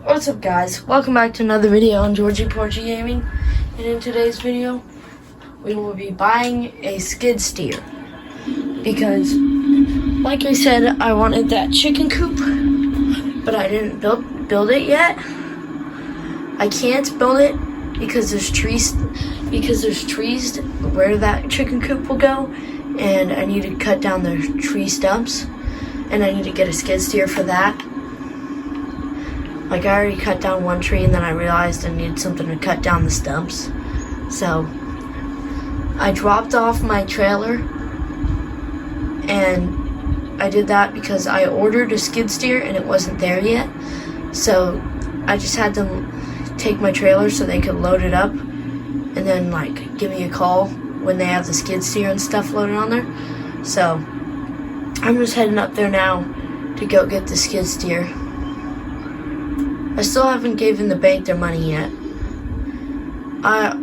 What's up, guys? Welcome back to another video on Georgie Porgy Gaming. And in today's video, we will be buying a skid steer. Because, like I said, I wanted that chicken coop, but I didn't build it yet. I can't build it because there's trees where that chicken coop will go, and I need to cut down the tree stumps, and I need to get a skid steer for that. Like, I already cut down one tree, and then I realized I needed something to cut down the stumps. So, I dropped off my trailer, and I did that because I ordered a skid steer, and it wasn't there yet. So, I just had to take my trailer so they could load it up, and then, like, give me a call when they have the skid steer and stuff loaded on there. So, I'm just heading up there now to go get the skid steer. I still haven't given the bank their money yet. I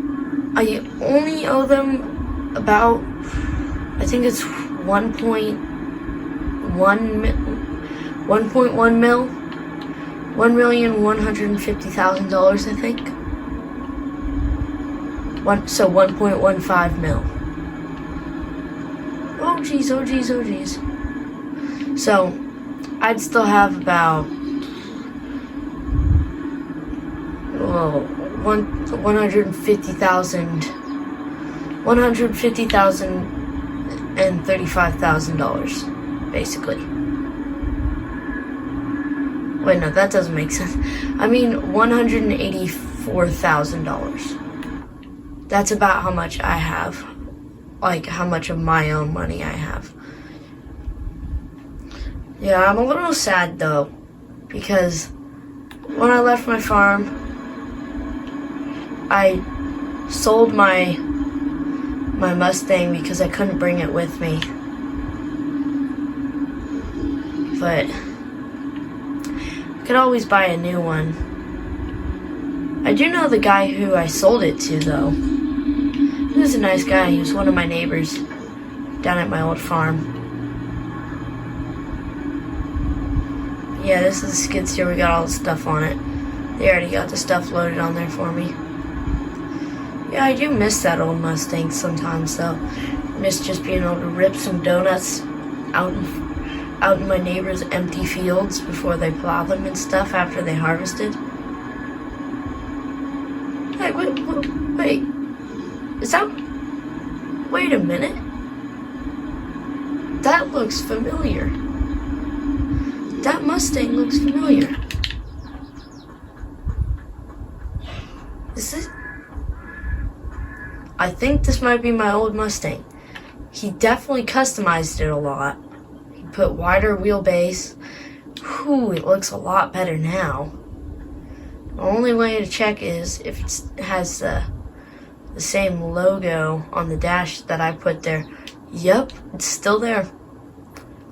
only owe them about, I think it's 1.1 mil, $1,150,000, I think. So 1.15 mil. Oh geez. So I'd still have about 150,000 and $35,000, basically. Wait, no, that doesn't make sense. I mean, $184,000. That's about how much I have. Like, how much of my own money I have. Yeah, I'm a little sad, though, because when I left my farm, I sold my Mustang because I couldn't bring it with me. But I could always buy a new one. I do know the guy who I sold it to, though. He was a nice guy. He was one of my neighbors down at my old farm. Yeah, this is the skid steer. We got all the stuff on it. They already got the stuff loaded on there for me. Yeah, I do miss that old Mustang sometimes, though. I miss just being able to rip some donuts out in my neighbors' empty fields before they plow them and stuff after they harvested. Hey, wait. Is that... Wait a minute. That looks familiar. That Mustang looks familiar. Is this... I think this might be my old Mustang. He definitely customized it a lot. He put wider wheelbase. Whew, it looks a lot better now. The only way to check is if it has the same logo on the dash that I put there. Yep, it's still there.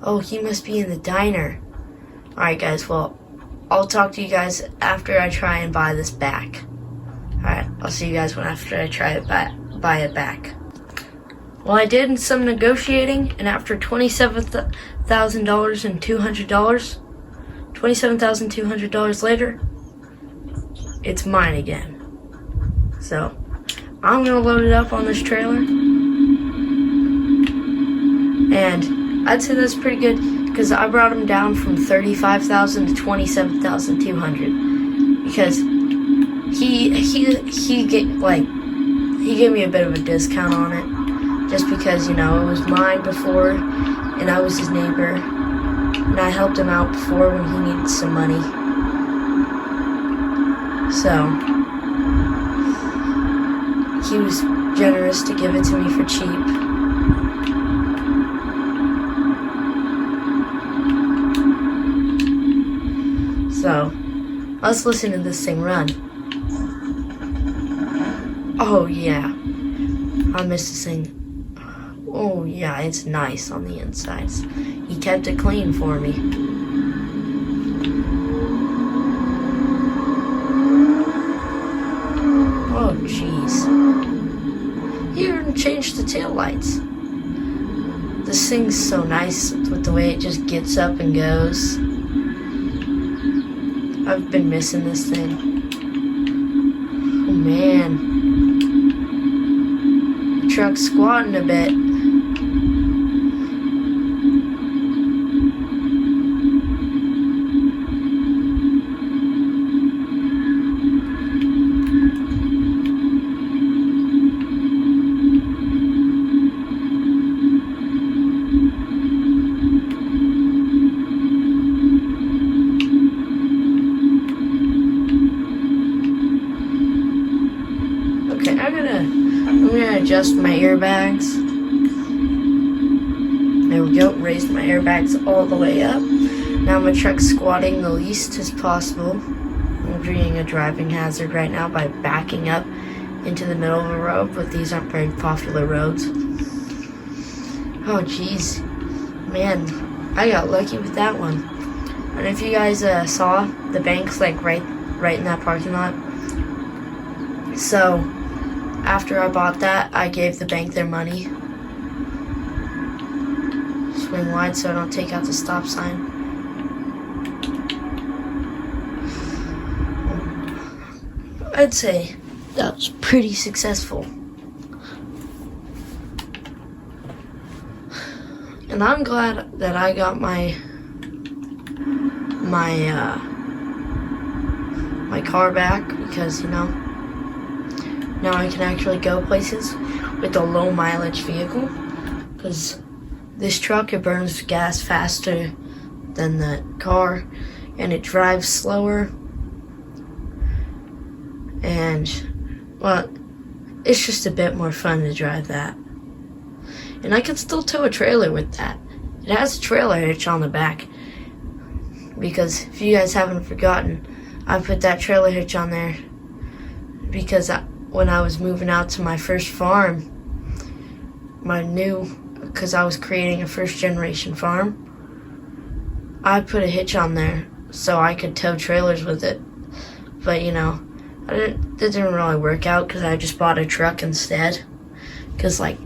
Oh, he must be in the diner. Alright guys, well, I'll talk to you guys after I try and buy this back. Alright, I'll see you guys after I try it buy it back. Well, I did some negotiating, and after $27,200, $27,200 later, it's mine again. So, I'm gonna load it up on this trailer, and I'd say that's pretty good because I brought him down from $35,000 to $27,200 because he gave me a bit of a discount on it just because, you know, it was mine before and I was his neighbor and I helped him out before when he needed some money. So he was generous to give it to me for cheap. So let's listen to this thing run. Oh yeah, I miss this thing. Oh yeah, it's nice on the insides. He kept it clean for me. Oh jeez. He even changed the taillights. This thing's so nice with the way it just gets up and goes. I've been missing this thing. Oh man. The truck's squatting a bit. I'm gonna adjust my airbags. There we go, raised my airbags all the way up. Now my truck's squatting the least as possible. I'm creating a driving hazard right now by backing up into the middle of a road, but these aren't very popular roads. Oh jeez, man, I got lucky with that one. And if you guys saw, the bank's like right in that parking lot. So after I bought that, I gave the bank their money. Swing wide so I don't take out the stop sign. I'd say that was pretty successful. And I'm glad that I got my car back, because, you know, now I can actually go places with a low mileage vehicle, because this truck, it burns gas faster than the car, and it drives slower, and, well, it's just a bit more fun to drive that. And I can still tow a trailer with that. It has a trailer hitch on the back, because if you guys haven't forgotten, I put that trailer hitch on there because when I was moving out to my first farm, because I was creating a first generation farm, I put a hitch on there so I could tow trailers with it. But you know, that didn't really work out because I just bought a truck instead. Because like,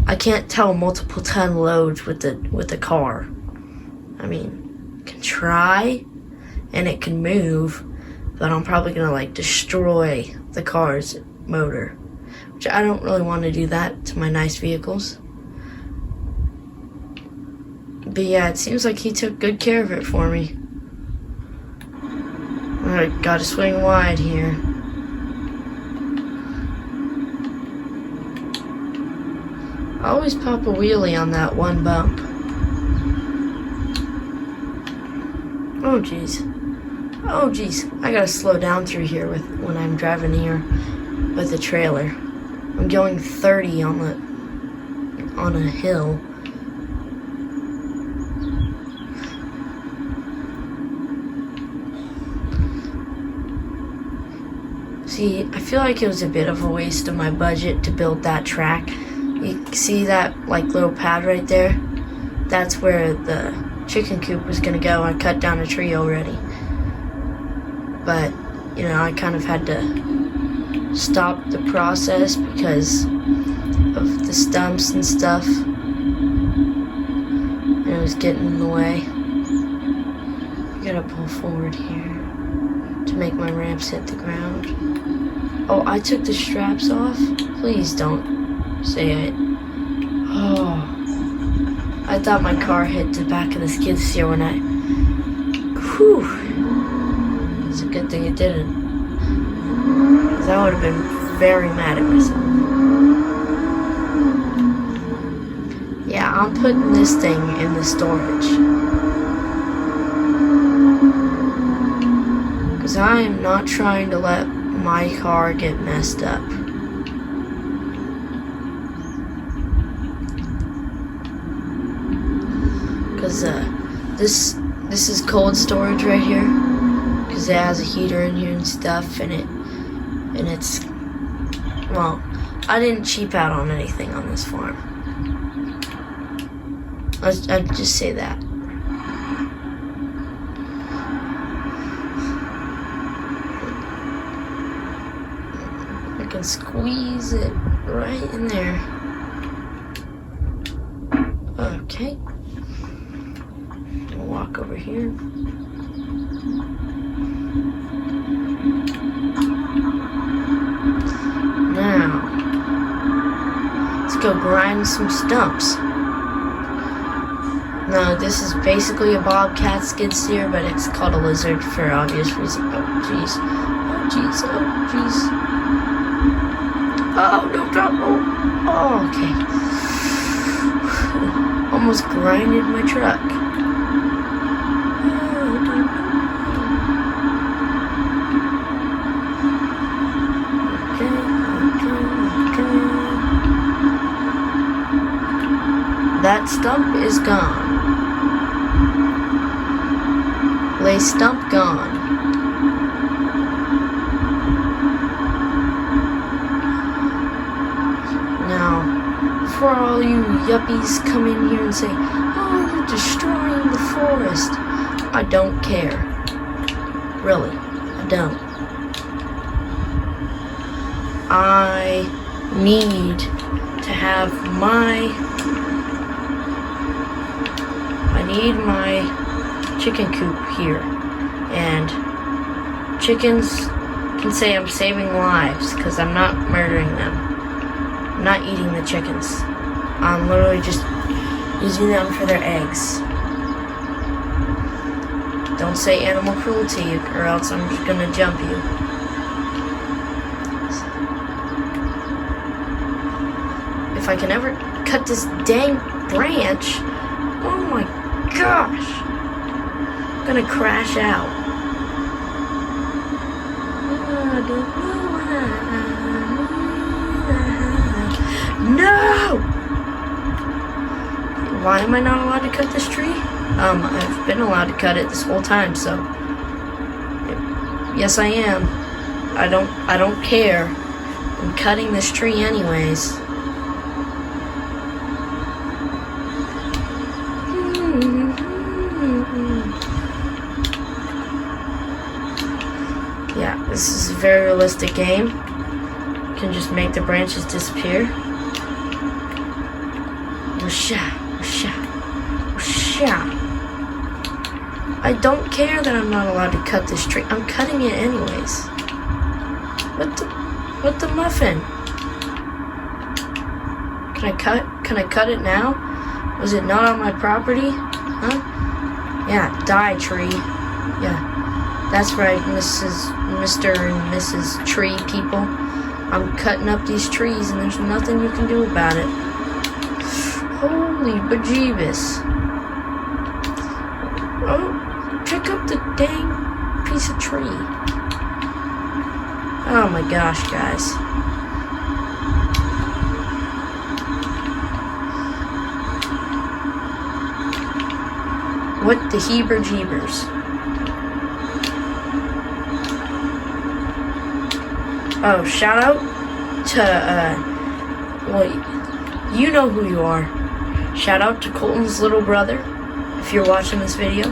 I can't tow multiple ton loads with the car. I mean, can try and it can move, but I'm probably gonna like destroy the car's motor, which I don't really want to do that to my nice vehicles. But yeah, it seems like he took good care of it for me. Alright, gotta swing wide here. I always pop a wheelie on that one bump. Oh jeez. Oh jeez. I gotta slow down through here when I'm driving here with the trailer. I'm going 30 on a hill. See, I feel like it was a bit of a waste of my budget to build that track. You see that like little pad right there? That's where the chicken coop was gonna go. I cut down a tree already. But, you know, I kind of had to stop the process because of the stumps and stuff. And it was getting in the way. I gotta pull forward here to make my ramps hit the ground. Oh, I took the straps off? Please don't say it. Oh, I thought my car hit the back of the skid steer when whew. It's a good thing it didn't, because I would have been very mad at myself. Yeah, I'm putting this thing in the storage, because I am not trying to let my car get messed up. Because this is cold storage right here, because it has a heater in here and stuff, and it's, well, I didn't cheap out on anything on this farm. I'd just say that. I can squeeze it right in there. Okay. Walk over here. go grind some stumps. No, this is basically a bobcat skid steer, but it's called a lizard for obvious reasons. Oh, jeez. Oh, jeez. Oh, jeez. Oh, no, drop. Oh, okay. Almost grinded my truck. Okay. That stump is gone. Lay stump gone. Now, for all you yuppies come in here and say, oh, you're destroying the forest. I don't care. Really, I don't. I need to have my chicken coop here, and chickens can say I'm saving lives because I'm not murdering them. I'm not eating the chickens. I'm literally just using them for their eggs. Don't say animal cruelty or else I'm just gonna jump you. If I can ever cut this dang branch, oh my gosh, I'm gonna crash out. No! Why am I not allowed to cut this tree? I've been allowed to cut it this whole time, so yes I am. I don't care. I'm cutting this tree anyways. Yeah, this is a very realistic game. You can just make the branches disappear. Whoosha, whoosha, whoosha. I don't care that I'm not allowed to cut this tree. I'm cutting it anyways. What the muffin? Can I cut it now? Was it not on my property? Huh? Yeah, die tree. Yeah. That's right, Mr. and Mrs. Tree people. I'm cutting up these trees and there's nothing you can do about it. Holy bejeebus. Oh, pick up the dang piece of tree. Oh my gosh, guys. What the Heber Jeebers? Oh, shout out to, well, you know who you are. Shout out to Colton's little brother, if you're watching this video.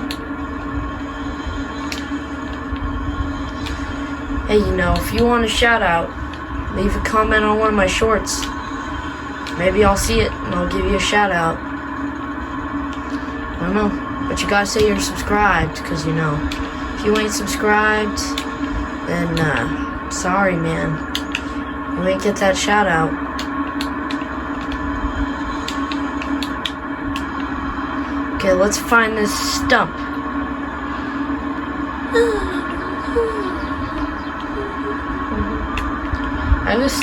Hey, you know, if you want a shout out, leave a comment on one of my shorts. Maybe I'll see it and I'll give you a shout out. I don't know, but you gotta say you're subscribed, because, you know, if you ain't subscribed, then, sorry, man. You ain't get that shout out. Okay, let's find this stump.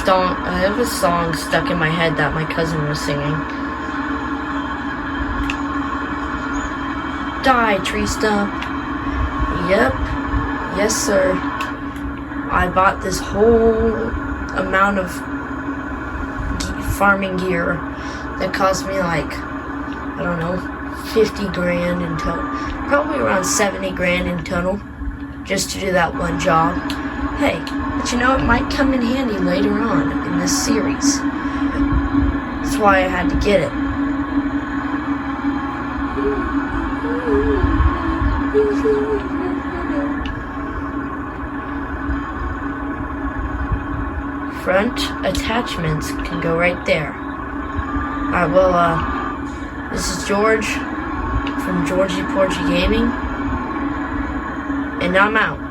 I have a song stuck in my head that my cousin was singing. Die, tree stump. Yep. Yes, sir. I bought this whole amount of farming gear that cost me like, I don't know, 50 grand in total. Probably around 70 grand in total, just to do that one job. Hey, but you know, it might come in handy later on in this series. That's why I had to get it. Front attachments can go right there. Alright, well, this is George from Georgie Porgy Gaming, and I'm out.